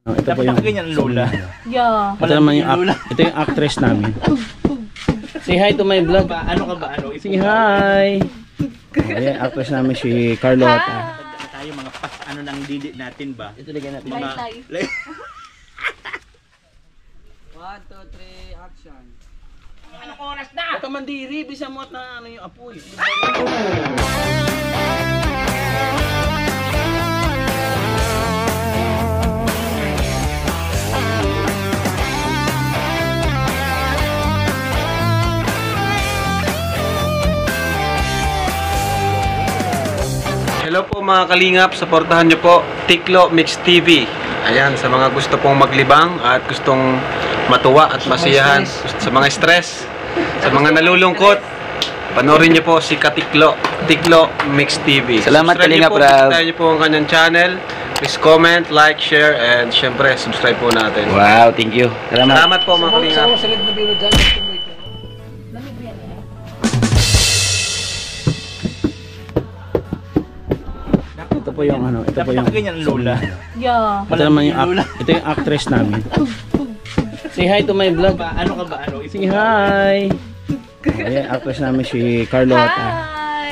Ito po yung ganyan lola. Yeah. ito naman yung ito yung actress namin. Say hi to my vlog. Ano ka ba? Ano? Say hi. Ayan, actress namin si Carlota. Tayo mga ano nang didi natin ba? Ito lagyan natin. Mga 1, 2, 3, action. Anong oras na? Ito mandiri, bisa mo at na ano yung apoy. Hello po mga kalingap, supportahan nyo po Tiklo Mix TV. Ayan, sa mga gusto pong maglibang at gustong matuwa at masiyahan, sa mga stress, sa mga nalulungkot, panoorin nyo po si Katiklo, Tiklo Mix TV. Salamat Kalingap Rab. Subscribe nyo po ang kanyang channel. Please comment, like, share, and syempre subscribe po natin. Wow, thank you. Salamat po mga kalingap. Sa na bilo dyan. Ito po yung ano, ito po yung ganyan lola. Yeah. ito naman yung ito yung actress namin. Say hi to my vlog. Ano ka ba? Ano? Say hi. Ayan, actress namin si Carlota.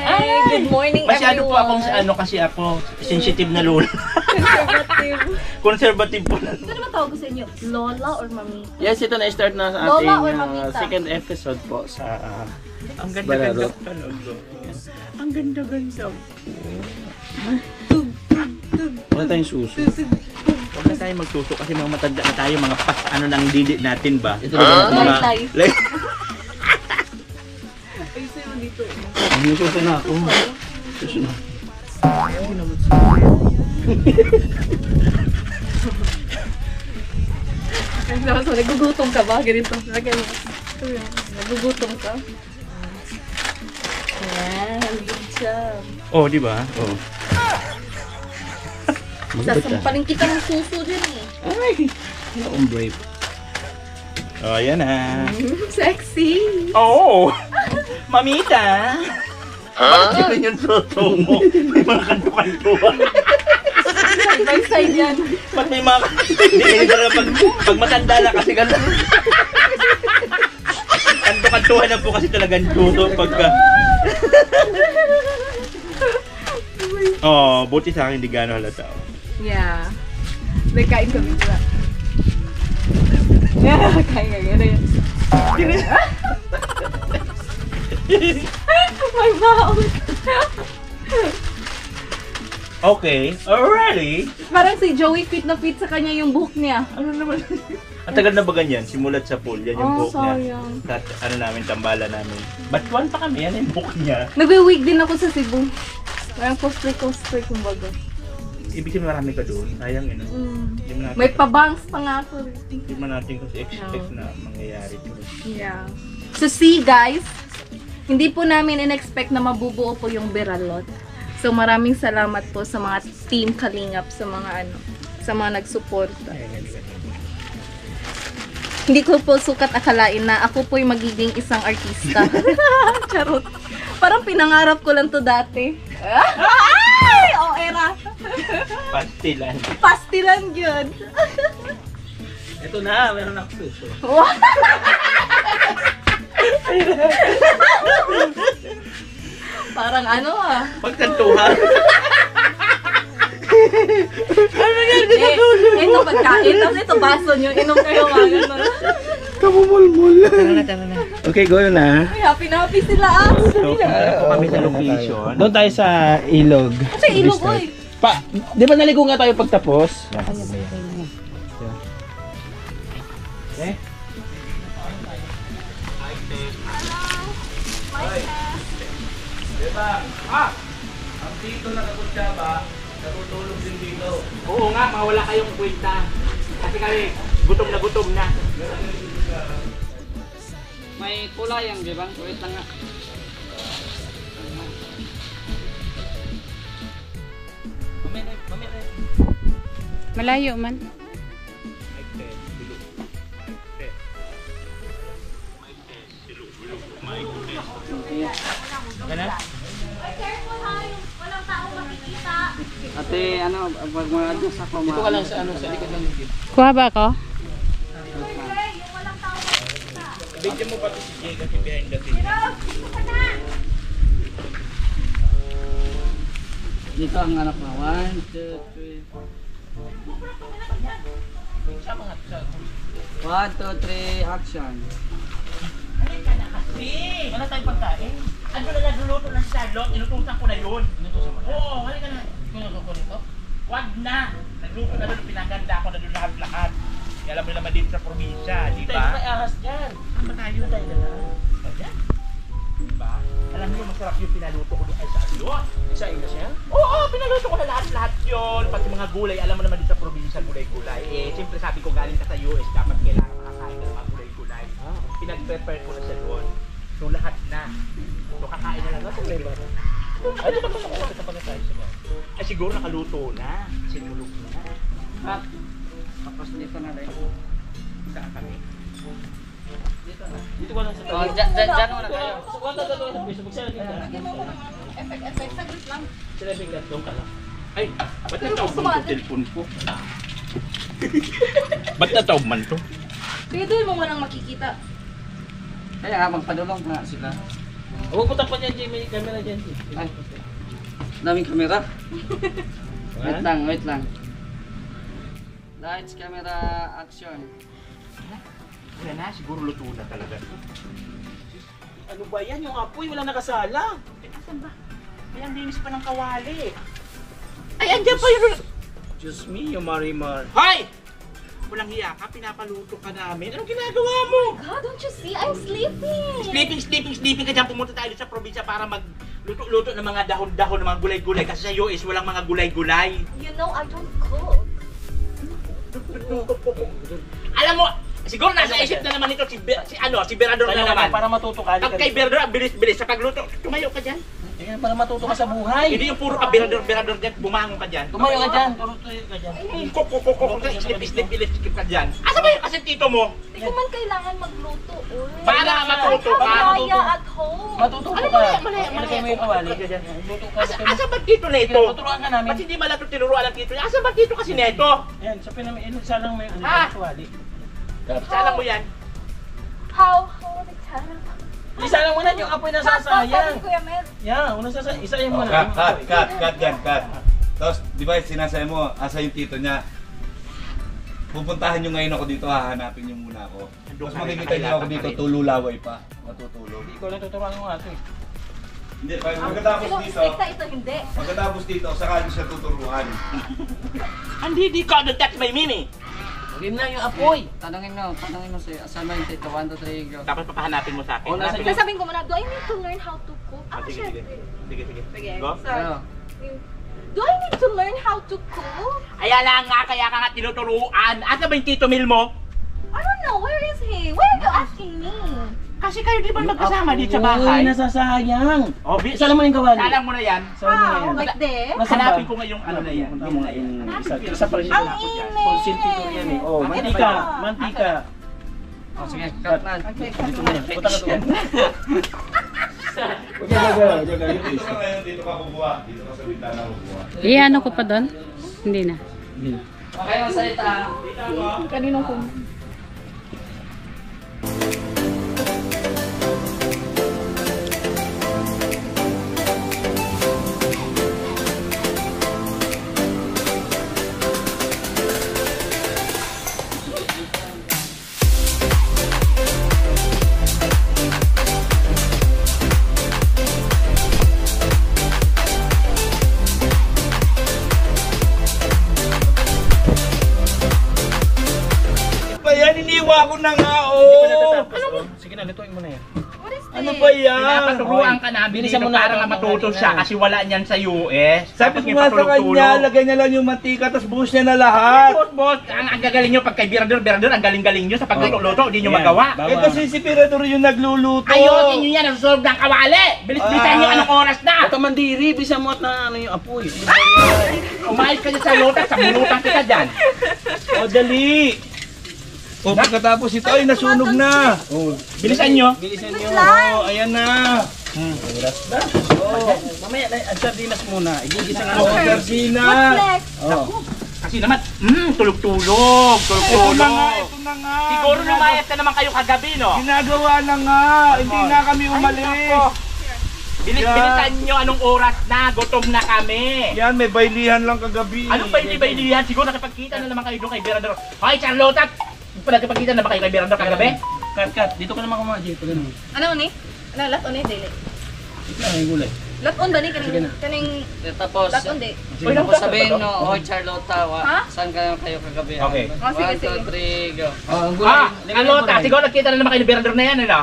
Hi! Good morning, Masyado po everyone. akong ano kasi ako sensitive na lola. Conservative. Conservative po na. Ano ba tawag ko sa inyo? Lola or mamita? Yes, ito na-start na sa Lola or ating mamita? second episode po sa Ang ganda-ganda. Balaro. Ang ganda-ganda. Wala tayong suso. Huwag na tayo magtuso kasi mga matanda na tayo, mga ano nang didi natin ba? Ito lagyan natin. Tay-tay. Ang suso na ako. Suso na. So, nagugutom ka ba? Ganito. Lagyan mo. Nagugutom ka? Ayan, good job. Oh, di ba? Oh. Sasampalin kita ng suso din eh. Ay. Ang brave. Oh, ayan na. Sexy! Oh! Mamita! Bakit yun yung soto mo? May mga kanto-kantuan. Side by side yan. Ba't may mga hindi talaga pag matanda na kasi gano'n. Kanto-kantuhan na po kasi talagang tuto pagka... Oh, buti sa akin hindi gano'n halata. Yeah. Nagkain kami dila. Yeah, kain ka gano'n. My mouth! Okay, already. Parang si Joey fit na fit sa kanya yung buhok niya. Ano naman? Ang tagal na ba ganyan? Simulat sa pool, yan yung Oh, buhok niya. sayang. Ano namin, tambala namin. Batuan pa kami, yan yung buhok niya. Nagwe-wig din ako sa Cebu. Parang cosplay kumbaga. Ibig sabihin marami ka doon, sayang yun. Hindi mo natin, May pabangs pa nga ako. hindi mo natin kasi expect na mangyayari doon. Yeah. So see guys, hindi po namin in-expect na mabubuo po yung Beralot. So maraming salamat po sa mga team Kalingap, sa mga sa mga nagsuporta. Hindi ko po sukat akalain na ako po'y magiging isang artista. Charot. Parang pinangarap ko lang to dati. Ay! O, era. Pastilan. Pastilan yun. Ito na, meron ako suso. Parang ano ah. Pagkantuhan. Ano yan? Ito pagkain. Tapos ito baso nyo. Inom kayo mga gano'n. Kamumulmul. Tara na. Okay, go na. Ay, happy na happy sila ah. So, po kami sa location. Doon tayo sa ilog. Kasi ilog ko eh. Pa, di ba naligo nga tayo pagtapos? Eh? Diba? Ang tito na Kakutsaba, natutulog din dito. Oo nga, mawala kayong kwenta. Kasi kami, gutom na. May kulayang, di ba? Wait lang nga. Malayo man. Ganun? Careful ha, walang taong makikita. Ate, ano, pag mga adjust ako, Dito ka lang sa ano, sa likod ng video. Kuha ba ako? Video mo ba ito si Jay kasi behind the scene? Dito ang anak na. 1, 2, 3. 1, 2, 3, action. Wala tayong pagkain. Ano na nagluluto ng Charlotte? Inutusan ko na yun. Inutusan mo na? Oo, halika na. Inutusan ko nito? Wag na. Nagluto na doon, pinaganda ko na doon lahat-lahat. Alam mo naman dito sa probinsya, di ba? Tayo may ahas dyan. Ang tayo na tayo na lang. Diba? Diba? Alam niyo, masarap yung pinaluto ko doon ay Charlotte. Isa ina siya? Oo, pinaluto ko na lahat-lahat yun. Pati mga gulay, alam mo naman dito sa probinsya, gulay-gulay. Eh, siyempre sabi ko galing ka sa US, dapat kailangan makakain ka ng mga gulay-gulay. Pinag-prepare ko na siya doon. So lahat na. So kakain na lang ako. Ay, di ba ito sa pagkakain siya? Ay, siguro nakaluto na. Sinulog na. Cut. Tapos dito na lang. Saan kami? Dito na. Dito ko lang sa Oh, dyan muna kayo. So, kung tatalo sa piso, magsarap ka. Lagyan mo ko ng effect, saglit lang. Sarapin ka, doon ka lang. Ay, ba't natawag man to telepon ko? Ba't natawag man to? Kaya doon mo manang makikita. Kaya nga, magpadulong nga sila. Huwag mo tapan yan, Jay. May camera dyan, Jay. Ay, daming kamera. Wait lang, wait lang. Lights, camera, action. Yan na, siguro luto na talaga. Ano ba yan? Yung apoy, walang nakasala. Asan ba? Ay, ang linis pa ng kawali. Ay, andyan pa yun. Diyos me, yung Marimar. Hoy! Walang hiya ka, pinapaluto ka namin. Anong ginagawa mo? God, don't you see? I'm sleeping. Sleeping ka dyan. Pumunta tayo sa probinsya para magluto-luto ng mga dahon-dahon, ng mga gulay-gulay. Kasi sa US, walang mga gulay-gulay. You know, I don't cook. Alam mo, siguro nasa isip na naman ito si Berador na naman. Para matuto ka. Pag kay Berador, ang bilis-bilis sa pagluto. Tumayo ka dyan. Ayan, para matuto ka sa buhay. Hindi yung puro ka Berador dyan, bumangon ka dyan. Tumayo ka dyan. Turutuyo ka dyan. Kok, islip ka dyan. Asa ba yung kasentito mo? Hindi ko man kailangan magluto. Para matuto ka. Maya at home. Matuto ka. Ilagay mo yung kawali. Luto ka. Asa ba dito na ito? Tuturuan ka namin. Ba't hindi malato tinuruan ang tito niya? Asa ba dito kasi neto? Ayan, sa isa lang may Ah! kawali. Salang mo yan. How the time? Isa lang muna yung apoy na sasayang. Kuya Mel. Yan, una sasayang. Isa yung Oh, muna. cut dyan, cut. Tapos, di ba sinasabi mo, asa yung tito niya? Pupuntahan nyo ngayon ako dito, hahanapin nyo muna ako. Tapos makikita nyo ako dito, tululaway pa. Matutulog. Ikaw lang tuturuan mo nga ito eh. Hindi, pagkatapos Ito, dito, ito hindi. pagkatapos dito, saka nyo siya tuturuan. Hindi ka na that's my mimi. Huwag na yung apoy. Tanungin mo si asama yung tito. 1, 2, 3, go. Dapat papahanapin mo sa akin. Oh, nasa Hanapin mo. Sasabihin ko muna, do I need to learn how to cook? Ah, sige. Sige. Sige. Go. So, Go. do I need to learn how to cook? Kaya lang nga, kaya ka nga tinuturuan. Asa ba yung Tito Mil mo? I don't know. Where is he? Why are you asking me? Kasi kayo di ba magkasama dito sa Uy, bahay? nasasayang. Oh, Isa lang mo yung kawali. Salang mo na yan. Isa lang mo How? yan. Like this? Hanapin ko ngayong ano na yan. Punta mo nga yung isa pa rin. Ang Konsentito yan eh. Oh, mantika. Mantika. Oh, sige, cut na. Dito na yan. Punta ka doon. Dito ka ngayon, dito ka kukuha. Dito ka sa bintana kukuha. Iyan ko pa doon? Hindi na. Okay, magsalita. Kaninong kung... Iniwa ko na nga, Hindi pa oh! natatapos. Sige na, lutuin mo na yan. What is this? Ano ba yan? Pinapaturuan ka namin Bilisan dito mo na para ako, nga matuto kanina. siya kasi wala niyan sa US. Sabi Tapos ko may nga sa patulog-tulog. kanya, lagay niya lang yung mantika, tapos buhos niya na lahat. Boss, ang gagaling nyo pag kay Berador, ang galing-galing nyo sa pagluto-luto, hindi nyo Yan, magawa. bawal. Eh kasi si Pirador yung nagluluto. Ayusin nyo yan, nasusunod ng kawali. Bilis-bilisan nyo anong oras na. Ito mandiri, bisa mo at na ano yung apoy. Umayos ka dyan sa lutas, sa bulutan kita dyan. O, dali! O, pagkatapos ito, ay nasunog na. Oh, Bilisan nyo. bilisan nyo. O, ayan na. Oras na. O, Mamaya, ang sardinas muna. Igigisa nga. Oo, Sardina. What's next? Oh. Kasi naman, tulog-tulog. Ito na nga, ito na nga. Siguro lumayas na naman kayo kagabi, no? Ginagawa na nga. Hindi na kami umalis. Bilisan nyo anong oras na, gutom na kami. Yan, may bailihan lang kagabi. Anong baili-bailihan? Siguro nakipagkita na naman kayo doon kay Berador. Hoy, Charlotte! Nakipagkita na naman kayo kay Berador kagabi? Cut. Dito ka naman kumaji. Pag ganun. Ano ni? Ano, laton ni, dili. Ito na yung gulay. Laton ba ni? Kaning Tapos, laton di. tapos sabihin no, oh Charlotta, Ha? saan kayo kagabi? Okay. Oh, sige, 1, sige. 2, 3, go. Oh, ang gulay. Charlotte! Siguro nakita na naman kayo ni Berador na yan, ano?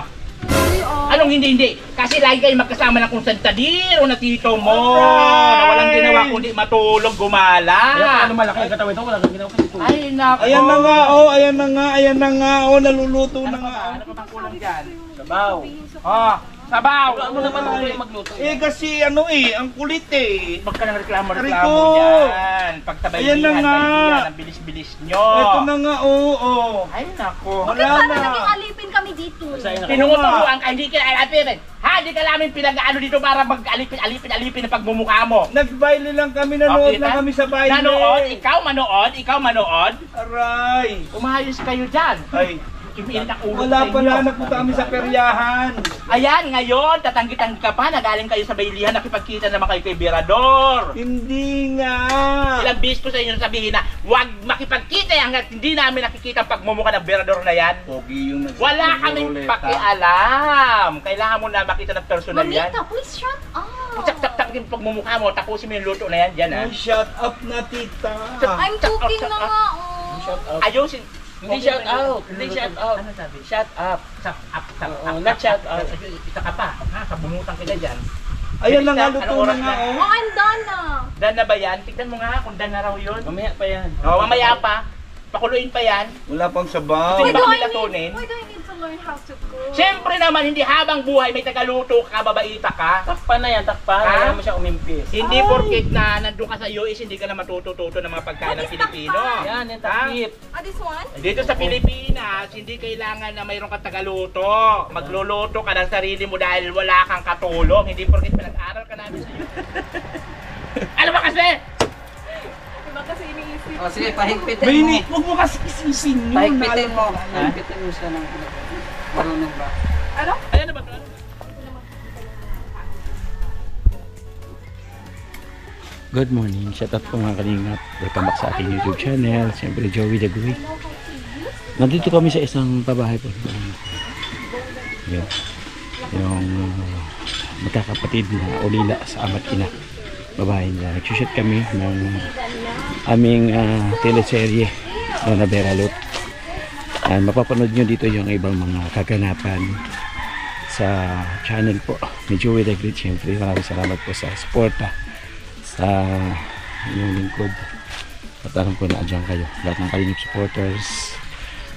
Anong hindi? Kasi lagi kayo magkasama ng kung santadiro na tito mo na walang ginawa kundi matulog, gumala. Kaya ano malaki ang katawan ito, wala kang ginawa kasi ito. Ay, nako. Ayan na nga, oh, ayan na nga, oh, naluluto na nga. Ano pa bang kulang dyan? Sabaw. Oh, sabaw. Ano naman ako yung magluto? Eh kasi ano ang kulit eh. Huwag ka nang reklamo Rico! dyan. Pagtabay Ayan na nga. ang bilis-bilis nyo. Ito na nga, oh. Ay, nako. Wala Sana na. naging alipin kami dito. Tinuturuan ka, hindi ka alipin. Ha, hindi ka namin pinag-ano dito para mag-alipin na pagmumukha mo. Nag-baile lang kami, nanood Okay, lang kami sa baile. Nanood? Ikaw manood? Aray. Umayos kayo dyan. Ay, Umiinit ang ulo wala sa inyo. pala, nagpunta kami sa peryahan. Ayan, ngayon, tatanggi-tanggi ka pa, nagaling kayo sa bailihan, nakipagkita naman kayo kay Berador. Hindi nga. Ilang bis ko sa inyo sabihin na, huwag makipagkita hanggat hindi namin nakikita ang pagmumukha ng Berador na yan. Pogi yung Wala kaming pakialam. Kailangan mo na makita ng personal yan. Mamita, please shut up. Tak yung pagmumukha mo, tapusin mo yung luto na yan, dyan ha. Ay, shut up na, tita. I'm cooking na nga, oh. Ayusin. Hindi shout out. Hindi shout out. Ano sabi? Shut up. Shut up. Oo, not shout out. Isa ka pa. Ha, sabungutan kita dyan. Ayan na nga, Anong luto na oras nga, na? oh. Oh, I'm done na. Dan na ba yan? Tignan mo nga kung dan na raw yun. Mamaya pa yan. Mamaya pa. Pakuluin pa yan. Wala pang sabaw. Why Why ba do kami I need, latunin? why do I need to learn how to cook? Siyempre naman, hindi habang buhay may tagaluto ka, babaita ka. Takpan na yan, takpan. Ha? Kaya mo siya umimpis. Hindi porket na nandun ka sa US, hindi ka na matututo ng mga pagkain ng Pilipino. Yan, yung takip. This one? Dito sa Pilipinas, hindi kailangan na mayroon kang tagaluto. Magluluto ka ng sarili mo dahil wala kang katulong. Hindi porket pinag-aral ka namin sa US. Ano ba kasi? Diba kasi iniisip? Oh, sige, pahigpitin mo. Baini, huwag mo kasi kisisin yun. Pahigpitin mo. Pahigpitin mo siya ng marunong ba? Ano? Ayan na ba ito? Good morning. Shout out po mga kalingap. Welcome back sa aking YouTube channel. Siyempre Joey the Great. Nandito kami sa isang pabahay po. Yun. Yung magkakapatid na ulila sa ama't ina. Babae nila. Nagsushoot kami ng aming teleserye na Beralot. Mapapanood nyo dito yung ibang mga kaganapan sa channel po ni Joey the Great. Siyempre maraming salamat po sa suporta sa inyong lingkod at alam ko na adyan kayo lahat ng Kalingap supporters,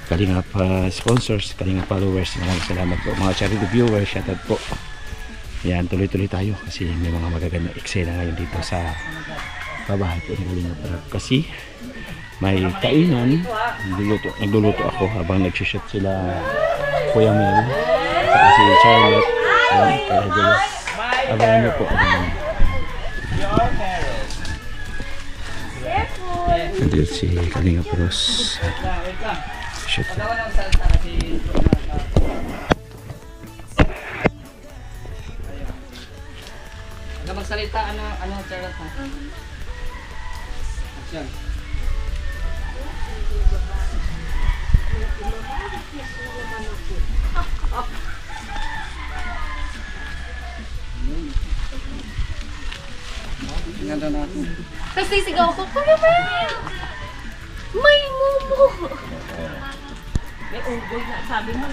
Kalingap sponsors, Kalingap followers. Maraming salamat po mga charity viewers. Shoutout po. Yan, tuloy-tuloy tayo kasi may mga magagandang eksena ngayon dito sa pabahay po ni Kalingap Rab. Kasi may kainan, nagluluto ako habang nagsushoot sila Kuya Mel at si Charlotte. Ayan, kaya gulo. Abangan nyo po. Nandito si Kalingap Ros. Shoot. Huwag magsalita, ano, Charlotte ha? Action. Tingnan natin. Tapos sisigaw ko, Kuya Mel! May mumu! May unggoy na, sabi mo.